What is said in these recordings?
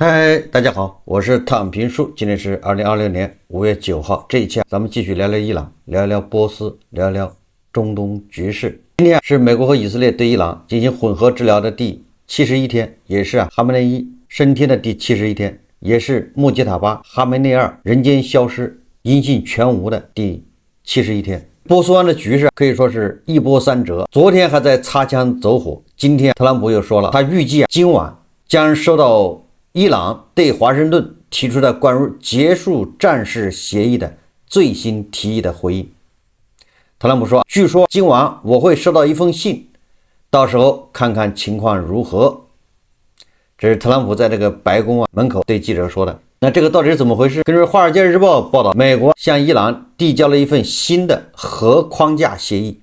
嗨，大家好，我是躺平叔，今天是2026年5月9号。这一期咱们继续聊聊伊朗，聊聊波斯，聊聊中東局势。今天是美国和以色列对伊朗进行混合治療的第71天，也是哈梅内伊升天的第71天，也是穆吉塔巴·哈梅内尔人间消失、音信全无的第71天。波斯湾的局势可以说是一波三折，昨天还在擦枪走火，今天特朗普又说了，他預計今晚將收到伊朗對華盛頓提出的關於結束戰事協議的最新提議的回應。特朗普說，據說今晚我會收到一封信，到時候看看情況如何。這是特朗普在這個白宮門口對記者說的。那這個到底是怎麼回事？根據《華爾街日報》報道，美國向伊朗遞交了一份新的核框架協議，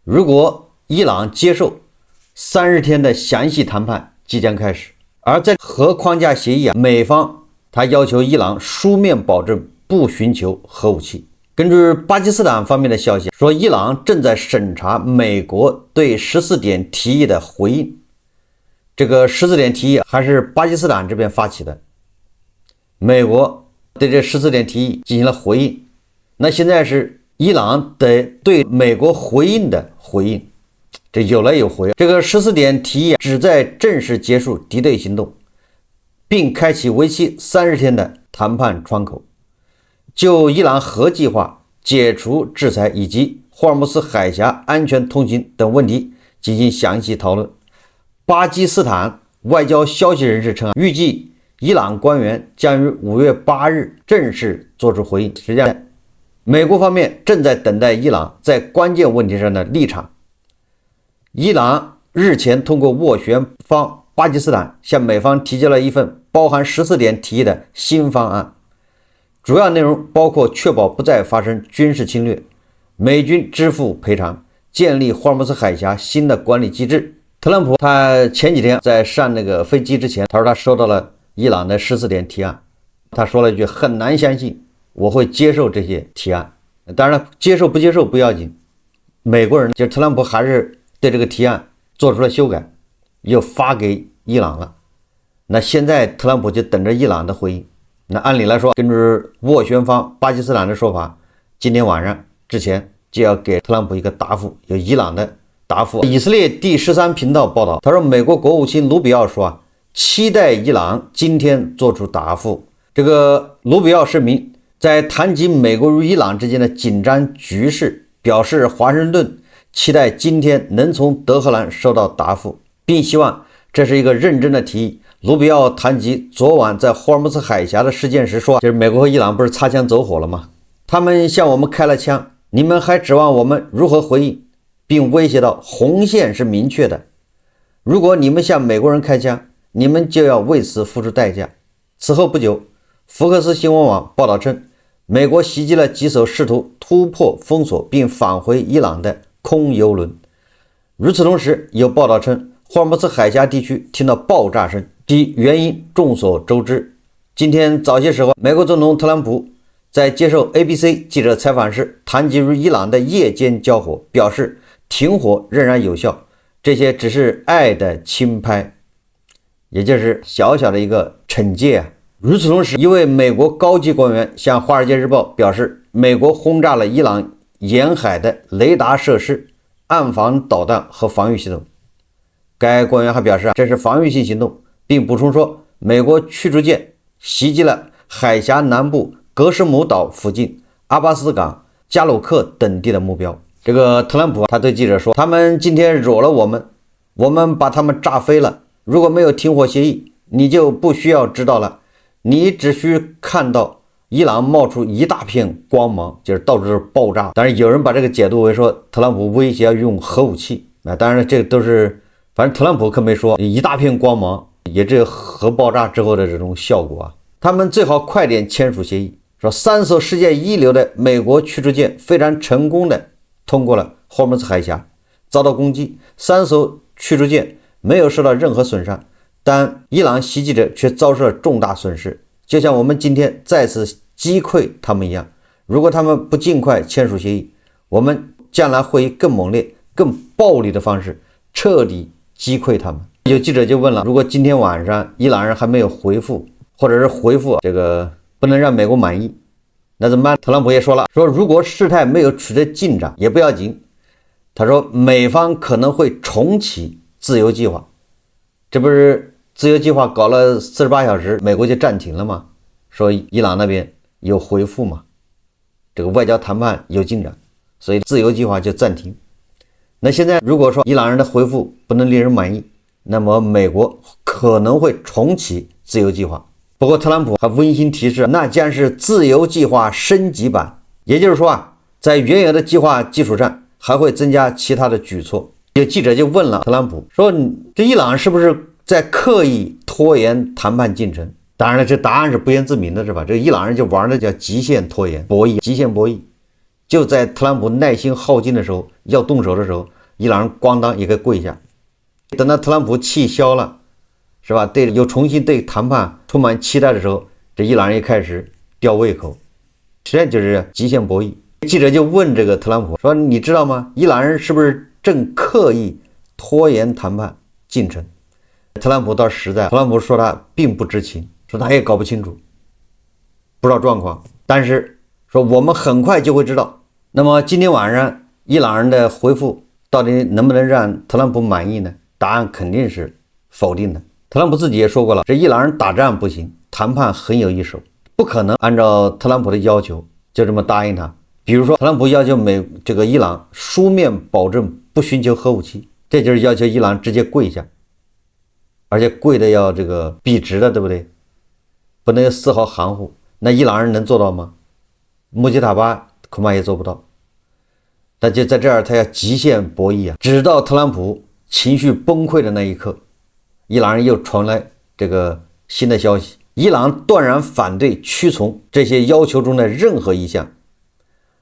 如果伊朗接受30天的詳細談判即將開始。而在核框架協議美方他要求伊朗書面保證不尋求核武器。根據巴基斯坦方面的消息說，伊朗正在審查美國對14點提議的回應。這個14點提議還是巴基斯坦這邊發起的，美國對這14點提議進行了回應。那現在是伊朗的對美國回應的回應。這有來有回，這個14點提議旨在正式結束敵對行動，並開啟為期30天的談判窗口，就伊朗核計劃、解除制裁以及霍爾木茲海峽安全通行等問題進行詳細討論。巴基斯坦外交消息人士稱，預計伊朗官員將於5月8日正式作出回應。實際上，美國方面正在等待伊朗在關鍵問題上的立場。伊朗日前通過斡旋方巴基斯坦向美方提交了一份包含14點提議的新方案，主要內容包括確保不再發生軍事侵略、美軍支付賠償、建立霍爾木茲海峽新的管理機制。特朗普他前幾天在上那個飛機之前，他說他收到了伊朗的14點提案，他說了一句很難相信我會接受這些提案。當然了，接受不接受不要緊，美國人就是特朗普還是對這個提案做出了修改，又發給伊朗了。那現在特朗普就等着伊朗的回應。那按理來說，根據斡旋方巴基斯坦的說法，今天晚上之前就要給特朗普一個答覆，有伊朗的答覆。以色列第13頻道報道，他說美國國務卿盧比奧說，期待伊朗今天做出答覆。這個盧比奧聲明，在談及美國與伊朗之間的緊張局勢，表示華盛頓期待今天能從德黑蘭收到答覆，並希望這是一個認真的提議。盧比奧談及昨晚在霍爾木茲海峽的事件時說，就是美國和伊朗不是擦槍走火了嗎？他們向我們開了槍，你們還指望我們如何回應，並威脅到紅線是明確的，如果你們向美國人開槍，你們就要為此付出代價。此後不久，福克斯新聞網報道稱，美國襲擊了幾艘試圖突破封鎖並返回伊朗的空油輪。與此同時，有報道稱，霍爾木茲海峽地區聽到爆炸聲，其原因眾所周知。今天早些時候，美國總統特朗普在接受 ABC 記者採訪時，談及與伊朗的夜間交火，表示停火仍然有效，這些只是愛的輕拍，也就是小小的一個懲戒啊。與此同時，一位美國高級官員向《華爾街日報》表示，美國轟炸了伊朗沿海的雷達設施、岸防導彈和防禦系統。該官員還表示，這是防禦性行動，並補充說，美國驅逐艦襲擊了海峽南部格什姆島附近阿巴斯港、加魯克等地的目標。這個特朗普他對記者說，他們今天惹了我們，我們把他們炸飛了。如果沒有停火協議，你就不需要知道了，你只需看到伊朗冒出一大片光芒，就是到處都是爆炸。當然有人把這個解讀為說特朗普威脅要用核武器，那當然這個都是，反正特朗普可沒說一大片光芒，也只有核爆炸之後的這種效果啊。他們最好快點簽署協議，說3艘世界一流的美國驅逐艦非常成功的通過了霍爾木茲海峽，遭到攻擊，3艘驅逐艦沒有受到任何損傷，但伊朗襲擊者卻遭受了重大損失，就像我們今天再次擊潰他們一樣。如果他們不盡快簽署協議，我們將來會以更猛烈、更暴力的方式徹底擊潰他們。有記者就問了，如果今天晚上伊朗人还没有回复，或者是回复这个不能让美国满意，那怎么办？特朗普也说了，说如果事态没有取得进展也不要紧，他说美方可能会重启自由計劃。這不是自由計劃搞了48小時，美國就暫停了嗎？說伊朗那邊有回復嘛，這個外交談判有進展，所以自由計劃就暫停。那現在如果說伊朗人的回復不能令人滿意，那麼美國可能會重啟自由計劃。不過特朗普還溫馨提示，那將是自由計劃升級版，也就是說啊，在原有的計劃基礎上還會增加其他的舉措。有記者就問了特朗普，說這伊朗是不是在刻意拖延談判進程？當然了，這答案是不言自明的，是吧？這個伊朗人就玩的叫極限拖延博弈，極限博弈。就在特朗普耐心耗盡的時候，要動手的時候，伊朗人咣當一個跪下。等到特朗普氣消了，是吧？又重新對談判充滿期待的時候，這伊朗人也開始吊胃口，實際就是極限博弈。記者就問這個特朗普說：“你知道嗎？伊朗人是不是正刻意拖延談判進程？”特朗普倒實在，特朗普說他並不知情，說他也搞不清楚，不知道狀況，但是說我們很快就會知道。那麼今天晚上伊朗人的回復到底能不能讓特朗普滿意呢？答案肯定是否定的。特朗普自己也說過了，這伊朗人打仗不行，談判很有一手，不可能按照特朗普的要求就這麼答應他。比如說特朗普要求伊朗書面保證不尋求核武器，這就是要求伊朗直接跪下，而且跪的要筆直的，對不對？不能有絲毫含糊。那伊朗人能做到嗎？穆吉塔巴恐怕也做不到。但就在這兒，他要極限博弈啊，直到特朗普情緒崩潰的那一刻，伊朗人又傳來新的消息，伊朗斷然反對屈從這些要求中的任何一項，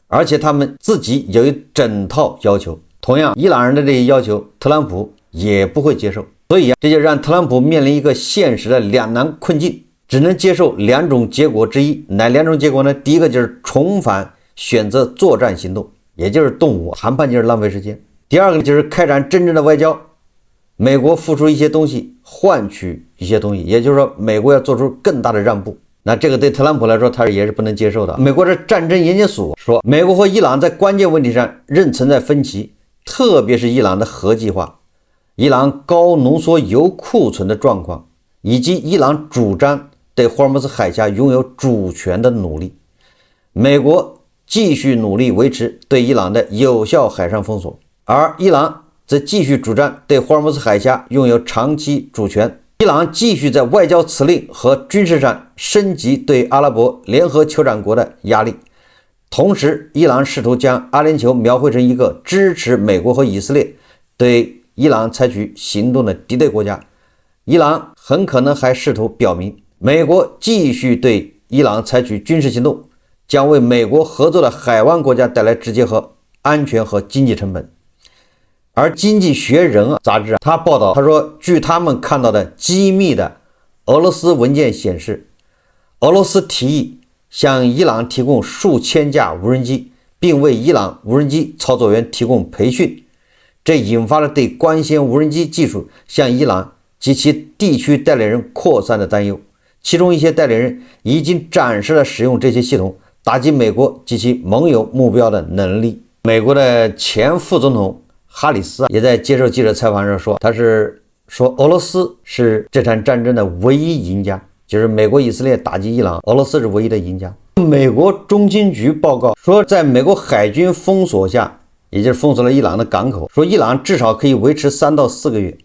而且他們自己有一整套要求，同樣伊朗人的這些要求特朗普也不會接受。所以這就讓特朗普面臨一個現實的兩難困境，只能接受兩種結果之一。哪兩種結果呢？第一個就是重返選擇作戰行動，也就是動武，談判就是浪費時間。第二個就是開展真正的外交，美國付出一些東西換取一些東西，也就是說美國要做出更大的讓步。那這個對特朗普來說他也是不能接受的。美國的戰爭研究所說，美國和伊朗在關鍵問題上仍存在分歧，特別是伊朗的核計劃，伊朗高濃縮鈾庫存的狀況，以及伊朗主張對霍爾木茲海峽擁有主權的努力。美國繼續努力維持對伊朗的有效海上封鎖，而伊朗則繼續主張對霍爾木茲海峽擁有長期主權。伊朗繼續在外交辭令和軍事上升級對阿拉伯聯合酋長國的壓力，同時伊朗試圖將阿聯酋描繪成一個支持美國和以色列對伊朗採取行動的敵對國家。伊朗很可能還試圖表明，美國繼續對伊朗採取軍事行動將為美國合作的海灣國家帶來直接和安全和經濟成本。而《經濟學人》雜誌他報道，他說，據他們看到的機密的俄羅斯文件顯示，俄羅斯提議向伊朗提供數千架無人機，並為伊朗無人機操作員提供培訓，這引發了對光纖無人機技術向伊朗及其地區代理人擴散的擔憂。其中一些代理人已經展示了使用這些系統打擊美國及其盟友目標的能力。美國的前副總統哈里斯也在接受記者採訪時說，他是說俄羅斯是這場戰爭的唯一贏家，就是美國以色列打擊伊朗，俄羅斯是唯一的贏家。美國中情局報告說，在美國海軍封鎖下，也就是封鎖了伊朗的港口，說伊朗至少可以維持3到4個月，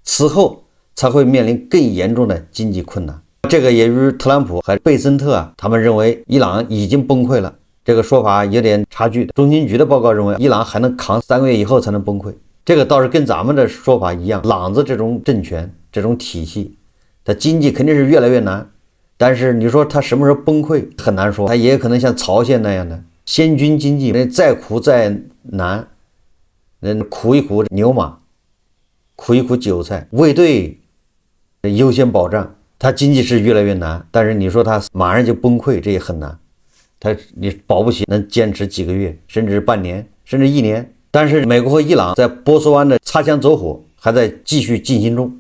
此後才會面臨更嚴重的經濟困難。這個也與特朗普和貝森特他們認為伊朗已經崩潰了這個說法有點差距。中情局的報告認為伊朗還能扛3個月以後才能崩潰，這個倒是跟咱們的說法一樣。朗子這種政權這種體系，它經濟肯定是越來越難，但是你說它什麼時候崩潰很難說，它也可能像朝鮮那樣的先軍經濟，再苦再難，苦一苦牛馬，苦一苦韭菜，衛隊優先保障，它經濟是越來越難，但是你說它馬上就崩潰，這也很難。你保不齊能堅持幾個月，甚至半年，甚至1年。但是美國和伊朗在波斯灣的擦槍走火還在繼續進行中，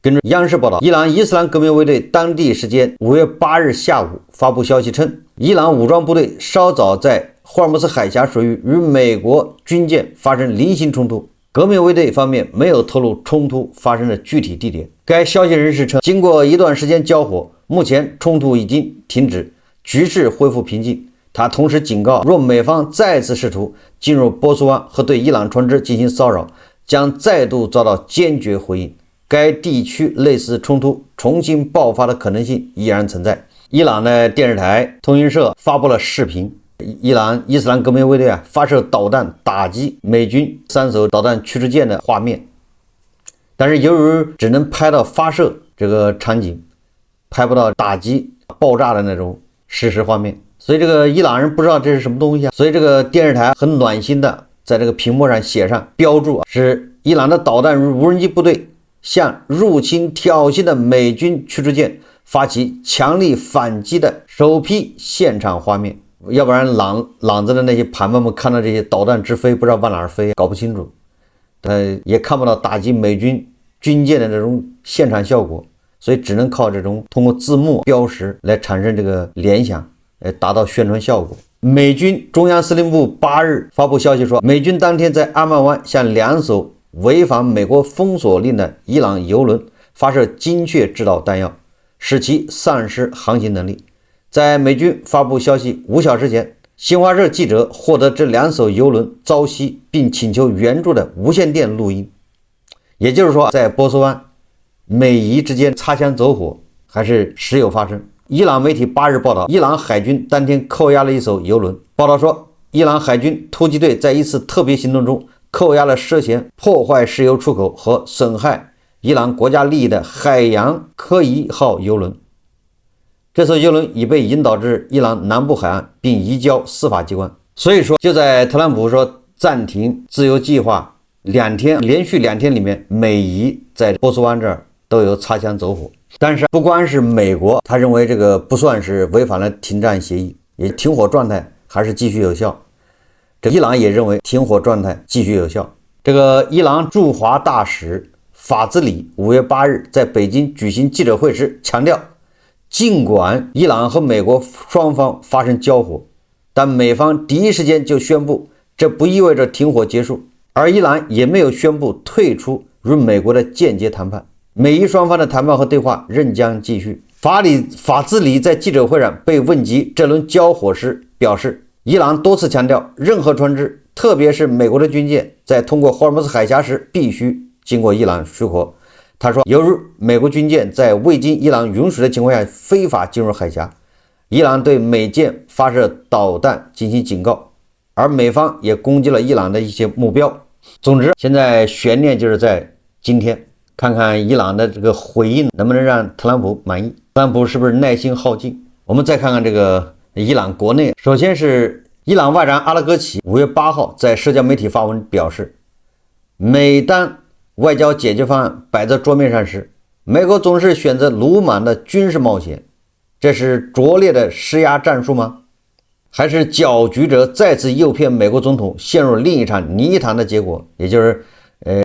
根据央視報道，伊朗伊斯蘭革命衛隊當地時間5月8日下午發布消息稱，伊朗武裝部隊稍早在霍爾木茲海峽水域與美國軍艦發生零星衝突。革命衛隊方面沒有透露衝突發生的具體地點。該消息人士稱，經過一段時間交火，目前衝突已經停止，局勢恢復平靜。他同時警告，若美方再次試圖進入波斯灣和對伊朗船只進行騷擾，將再度遭到堅決回應。該地區類似衝突重新爆發的可能性依然存在。伊朗的電視台通訊社發布了視頻，伊朗伊斯蘭革命衛隊發射導彈打擊美軍3艘導彈驅逐艦的畫面，但是由於只能拍到發射這個場景，拍不到打擊爆炸的那種實時畫面，所以這個伊朗人不知道這是什麼東西啊。所以這個電視台很暖心的在這個屏幕上寫上標注，是伊朗的導彈與無人機部隊向入侵挑釁的美軍驅逐艦發起強力反擊的首批現場畫面。要不然朗子的那些盘盘們看到這些導彈直飛，不知道往哪兒飛，搞不清楚，也看不到打擊美軍軍艦的這種現場效果，所以只能靠这種通過字幕標識來產生這個聯想，達到宣傳效果。美軍中央司令部8日發布消息說，美軍當天在阿曼灣向2艘違反美國封鎖令的伊朗油輪發射精確制導彈藥，使其喪失航行能力。在美軍發布消息5小時前，新華社記者獲得這2艘油輪遭襲並請求援助的無線電錄音。也就是說，在波斯灣美伊之間擦槍走火還是時有發生。伊朗媒體8日報道，伊朗海軍當天扣押了一艘油輪。報道說，伊朗海軍突擊隊在一次特別行動中扣押了涉嫌破壞石油出口和損害伊朗國家利益的海洋科伊號油輪。這艘油輪已被引導至伊朗南部海岸，並移交司法機關。所以說，就在特朗普說暫停自由計劃連續2天裡面，美伊在波斯灣這兒都有擦槍走火。但是不光是美國，他認為這個不算是違反了停戰協議，也停火狀態還是繼續有效。這伊朗也認為停火狀態繼續有效。這個伊朗駐華大使法茲里5月8日在北京舉行記者會時強調，儘管伊朗和美國雙方發生交火，但美方第一時間就宣布這不意味着停火結束，而伊朗也沒有宣布退出與美國的間接談判。美伊雙方的談判和對話仍將繼續。法茲里在記者會上被問及這輪交火時表示，伊朗多次強調，任何船只，特別是美國的軍艦，在通過霍爾木茲海峽時必須經過伊朗許可。他說，由於美國軍艦在未經伊朗允許的情況下非法進入海峽，伊朗對美艦發射導彈進行警告，而美方也攻擊了伊朗的一些目標。總之，現在懸念就是在今天，看看伊朗的這個回應能不能讓特朗普滿意，特朗普是不是耐心耗盡。我們再看看這個伊朗國內，首先是伊朗外長阿拉格齊5月8號在社交媒體發文表示，每當外交解決方案擺在桌面上時，美國總是選擇魯莽的軍事冒險，這是拙劣的施壓戰術嗎？還是攪局者再次誘騙美國總統陷入另一場泥潭的結果？也就是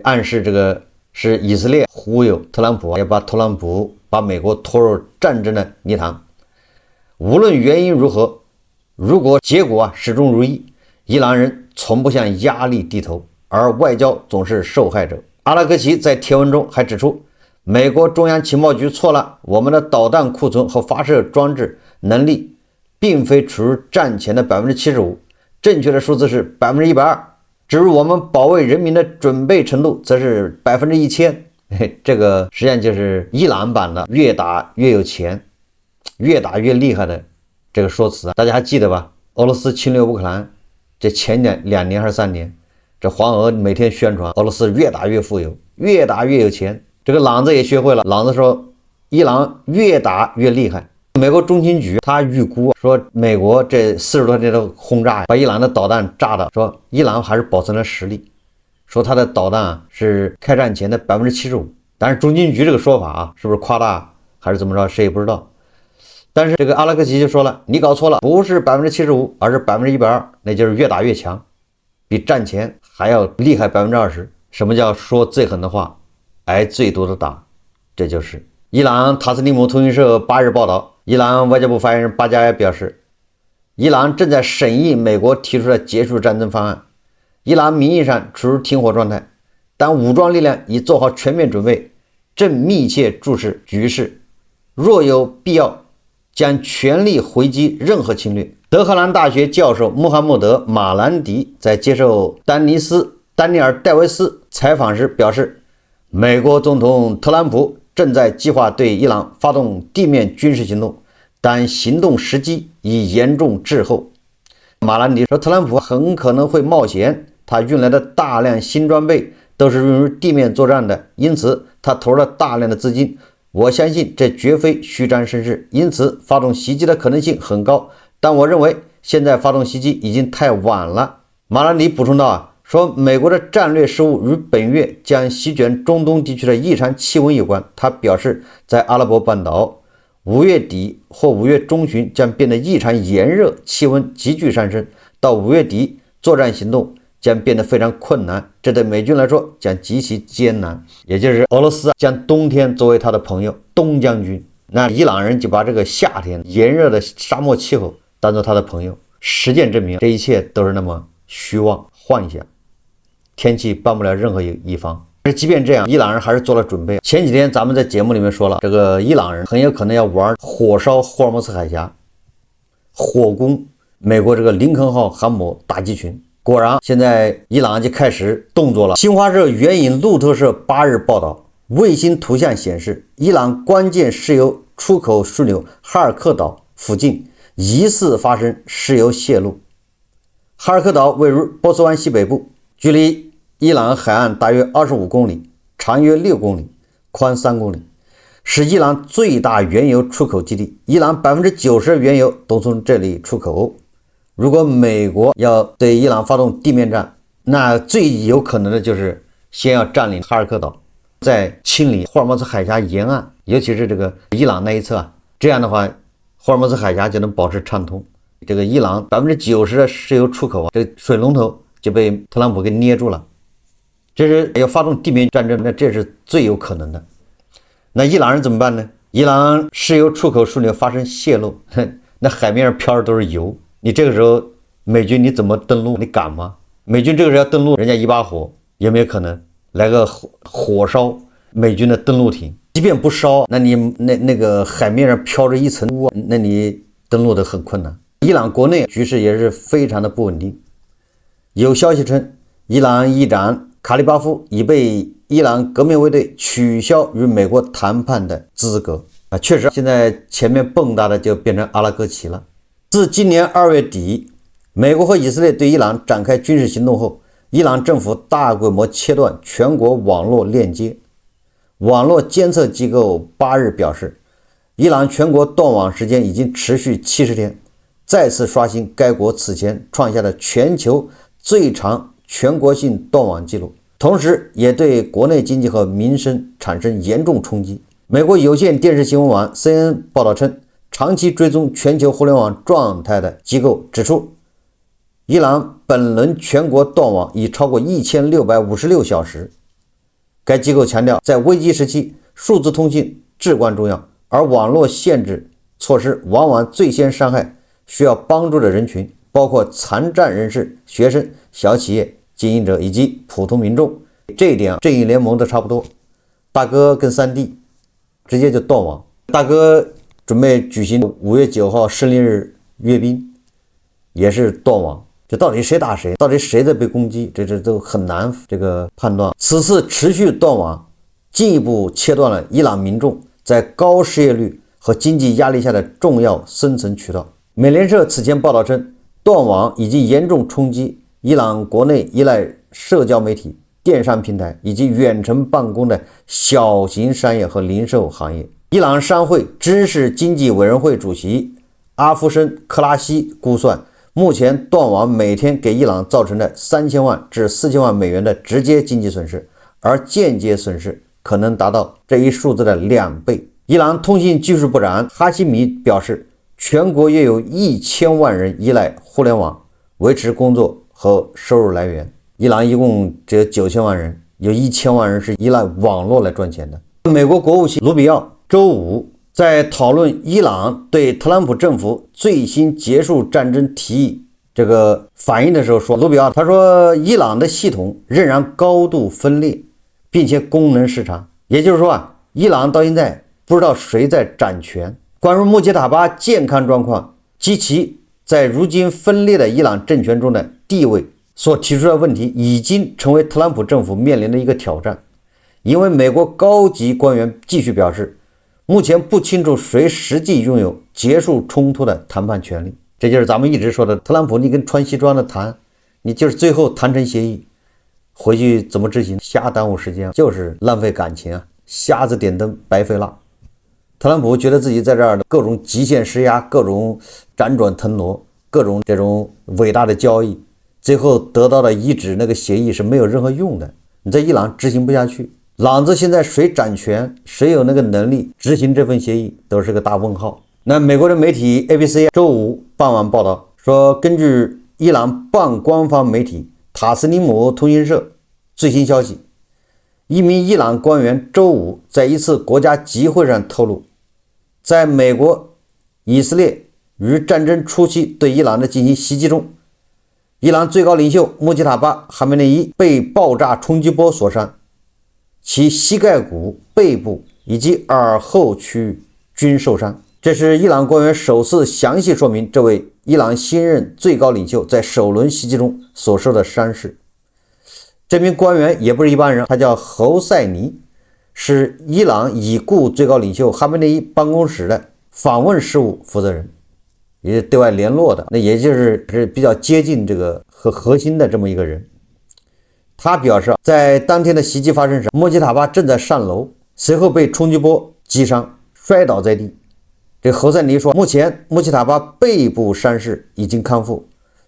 暗示這個是以色列忽悠特朗普，也把特朗普把美國拖入戰爭的泥潭。無論原因如何，如果結果始終如一，伊朗人從不向壓力低頭，而外交總是受害者。阿拉格齊在帖文中還指出，美國中央情報局錯了，我們的導彈庫存和發射裝置能力並非處於戰前的 75%， 正確的數字是 120%， 至於我們保衛人民的準備程度則是 1000%。 這個實際上就是伊朗版的越打越有錢，越打越厲害的這個說辭，大家還記得吧？俄羅斯侵略烏克蘭這前2年還是3年，這黃俄每天宣傳俄羅斯越打越富有，越打越有錢。這個朗子也學會了，朗子說伊朗越打越厲害。美國中情局他預估說，美國這40多天的轟炸把伊朗的導彈炸到，說伊朗還是保存了實力，說他的導彈是開戰前的 75%。但是中情局這個說法啊，是不是誇大還是怎麼着，誰也不知道。但是這個阿拉格齊就說了，你搞錯了，不是 75%， 而是 120%， 那就是越打越強，比戰前還要厲害 20%。什麼叫說最狠的話，挨最多的打？這就是伊朗塔斯尼姆通讯社8日報道，伊朗外交部发言人巴加埃表示，伊朗正在审议美国提出的結束戰爭方案。伊朗名義上處於停火狀態，但武裝力量已做好全面準備，正密切注視局勢，若有必要，將全力回擊任何侵略。德黑蘭大學教授穆罕默德·馬蘭迪在接受丹尼爾·戴維斯採訪時表示，美國總統特朗普正在計劃對伊朗發動地面軍事行動，但行動時機已嚴重滯後。馬蘭迪說，特朗普很可能會冒險，他運來的大量新裝備都是用於地面作戰的，因此他投入了大量的資金。我相信這絕非虛張聲勢，因此發動襲擊的可能性很高，但我認為現在發動襲擊已經太晚了。馬蘭迪補充道說，美國的戰略失誤與本月將席捲中東地區的異常氣溫有關。他表示，在阿拉伯半島5月底或5月中旬將變得異常炎熱，氣溫急劇上升，到5月底作戰行動將變得非常困難，這對美軍來說將極其艱難。也就是俄羅斯將冬天作為他的朋友，東將軍，那伊朗人就把這個夏天炎熱的沙漠氣候當作他的朋友。實踐證明，這一切都是那麼虛妄幻想，天氣幫不了任何一方。而即便這樣，伊朗人還是做了準備。前幾天咱們在節目裡面說了，這個伊朗人很有可能要玩火燒霍爾木茲海峽，火攻美國這個林肯號航母打擊群。果然，現在伊朗就開始動作了。新華社援引路透社8日報道，衛星圖像顯示，伊朗關鍵石油出口樞紐哈爾科島附近疑似發生石油洩漏。哈爾科島位於波斯灣西北部，距離伊朗海岸大約25公里，長約6公里，寬3公里，是伊朗最大原油出口基地。伊朗90%的原油都從這裡出口。如果美國要對伊朗發動地面戰，那最有可能的就是先要佔領哈爾科島，再清理霍爾木茲海峽沿岸，尤其是這個伊朗那一側啊，這樣的話，霍爾木茲海峽就能保持暢通。這個伊朗90%的石油出口啊，這個水龍頭就被特朗普給捏住了。這是要發動地面戰爭，那這是最有可能的。那伊朗人怎麼辦呢？伊朗石油出口枢紐發生洩漏，那海面上飄的都是油。你這個時候美軍你怎麼登陸？你敢嗎？美軍這個時候要登陸，人家一把火，有沒有可能來個火燒美軍的登陸艇？即便不燒，那你那個海面上飄着一層霧，那你登陸的很困難。伊朗國內局勢也是非常的不穩定。有消息稱，伊朗議長卡利巴夫已被伊朗革命衛隊取消與美國談判的資格啊！確實，現在前面蹦躂的就變成阿拉哥旗了。自今年2月底，美國和以色列對伊朗展開軍事行動後，伊朗政府大規模切斷全國網絡鏈接。網絡監測機構8日表示，伊朗全國斷網時間已經持續70天，再次刷新該國此前創下的全球最長全國性斷網記錄，同時也對國內經濟和民生產生嚴重衝擊。美國有線電視新聞網 CNN 報道稱，長期追蹤全球互聯網狀態的機構指出，伊朗本輪全國斷網已超過1656小時。該機構強調，在危機時期，數字通信至關重要，而網絡限制措施往往最先傷害需要幫助的人群，包括殘障人士、學生、小企業經營者以及普通民眾。這一點正義聯盟都差不多，大哥跟三弟直接就斷網。大哥準備舉行5月9號勝利日閱兵，也是斷網。這到底誰打誰？到底誰在被攻擊？這都很難這個判斷。此次持續斷網，進一步切斷了伊朗民眾在高失業率和經濟壓力下的重要生存渠道。美聯社此前報道稱，斷網已經嚴重衝擊伊朗國內依賴社交媒體、電商平台以及遠程辦公的小型商業和零售行業。伊朗商會知識經濟委員會主席阿夫申·克拉西估算，目前斷網每天給伊朗造成的3000萬至4000萬美元的直接經濟損失，而間接損失可能達到這一數字的2倍。伊朗通信技術部長哈希米表示，全國約有1000萬人依賴互聯網維持工作和收入來源。伊朗一共只有9000萬人，有1000萬人是依賴網絡來賺錢的。美國國務卿盧比奧周五在討論伊朗對特朗普政府最新結束戰爭提議這個反應的時候說，盧比奧他說伊朗的系統仍然高度分裂，並且功能失常，也就是說伊朗到現在不知道誰在掌權。關於穆吉塔巴健康狀況及其在如今分裂的伊朗政權中的地位所提出的問題，已經成為特朗普政府面臨的一個挑戰。因為美國高級官員繼續表示，目前不清楚誰實際擁有結束衝突的談判權利。這就是咱們一直說的，特朗普你跟穿西裝的談，你就是最後談成協議，回去怎麼執行，瞎耽誤時間，就是浪費感情啊，瞎子點燈白費蠟。特朗普覺得自己在這兒的各種極限施壓，各種輾轉騰挪，各種這種偉大的交易，最後得到的一紙那個協議是沒有任何用的，你在伊朗執行不下去。朗子現在誰掌權，誰有那個能力執行這份協議，都是個大問號。那美國的媒體 ABC 周五傍晚報道說，根據伊朗半官方媒體塔斯尼姆通讯社最新消息，一名伊朗官员周五在一次国家集會上透露，在美國以色列於戰爭初期對伊朗的進行襲擊中，伊朗最高領袖穆吉塔巴·哈梅内伊被爆炸衝擊波所傷，其膝蓋骨、背部以及耳後區域均受傷。這是伊朗官員首次詳細說明這位伊朗新任最高領袖在首輪襲擊中所受的傷勢。這名官員也不是一般人，他叫侯賽尼，是伊朗已故最高領袖哈梅内伊辦公室的訪問事務負責人，也是對外聯絡的，那也就是比較接近這個核心的這麼一個人。他表示，在當天的襲擊發生時，穆吉塔巴正在上樓，隨後被衝擊波擊傷，摔倒在地。這侯赛尼說，目前穆吉塔巴背部伤勢已經康復，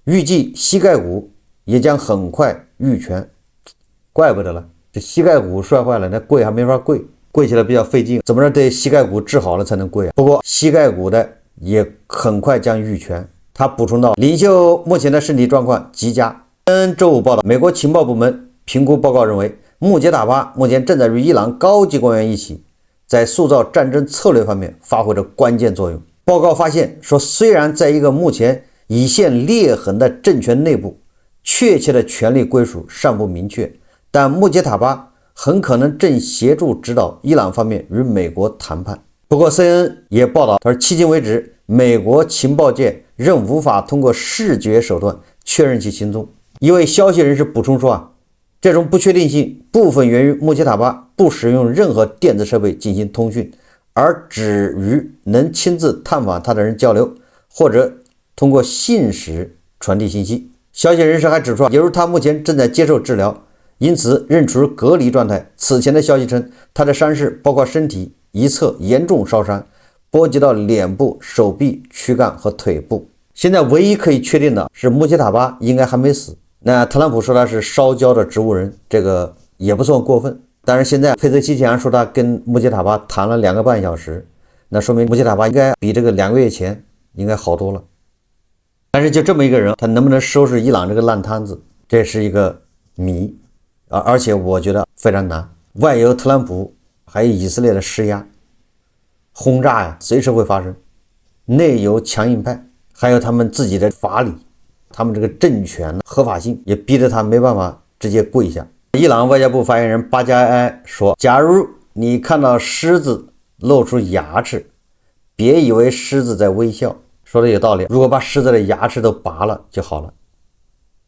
預計膝蓋骨也將很快愈全。怪不得了，這膝蓋骨摔壞了，那跪還沒法跪，跪起來比較費勁，怎么着得膝蓋骨治好了才能跪啊？不過膝蓋骨的也很快將愈全。他補充道，領袖目前的身體狀況極佳。周五報道，美國情報部門評估報告認為，穆吉塔巴目前正在與伊朗高級官員一起，在塑造戰爭策略方面發揮着關鍵作用。報告發現說，雖然在一個目前已現裂痕的政權內部，確切的權力歸屬尚不明確，但穆吉塔巴很可能正協助指導伊朗方面與美國談判。不過 CNN 也報道，他說迄今為止，美國情報界仍無法通過視覺手段確認其行蹤。一位消息人士補充說，這種不確定性部分源於穆吉塔巴不使用任何電子設備進行通訊，而只與能親自探訪他的人交流，或者通過信使傳遞信息。消息人士還指出，由於他目前正在接受治療，因此仍處於隔離狀態。此前的消息稱，他的傷勢包括身體一側嚴重燒傷，波及到臉部、手臂、軀幹和腿部。現在唯一可以確定的是，穆吉塔巴應該還沒死。那特朗普說他是燒焦的植物人，這個也不算過分。但是現在佩澤西奇揚說他跟穆吉塔巴談了2個半小時，那說明穆吉塔巴應該比這個2個月前應該好多了。但是就這麼一個人，他能不能收拾伊朗這個爛攤子，這是一個謎，而且我覺得非常難。外有特朗普，還有以色列的施壓轟炸呀，隨時會發生。內有強硬派，還有他們自己的法理，他們這個政權合法性也逼得他沒辦法直接跪下。伊朗外交部發言人巴加埃說，假如你看到獅子露出牙齒，別以為獅子在微笑。說的有道理，如果把獅子的牙齒都拔了就好了，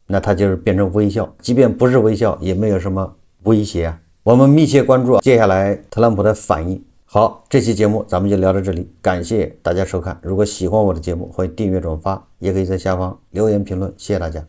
那它就是變成微笑，即便不是微笑也沒有什麼威脅啊。我們密切關注接下來特朗普的反應。好，這期節目咱們就聊到這裡，感謝大家收看。如果喜歡我的節目，歡迎訂閱轉發，也可以在下方留言評論，謝謝大家。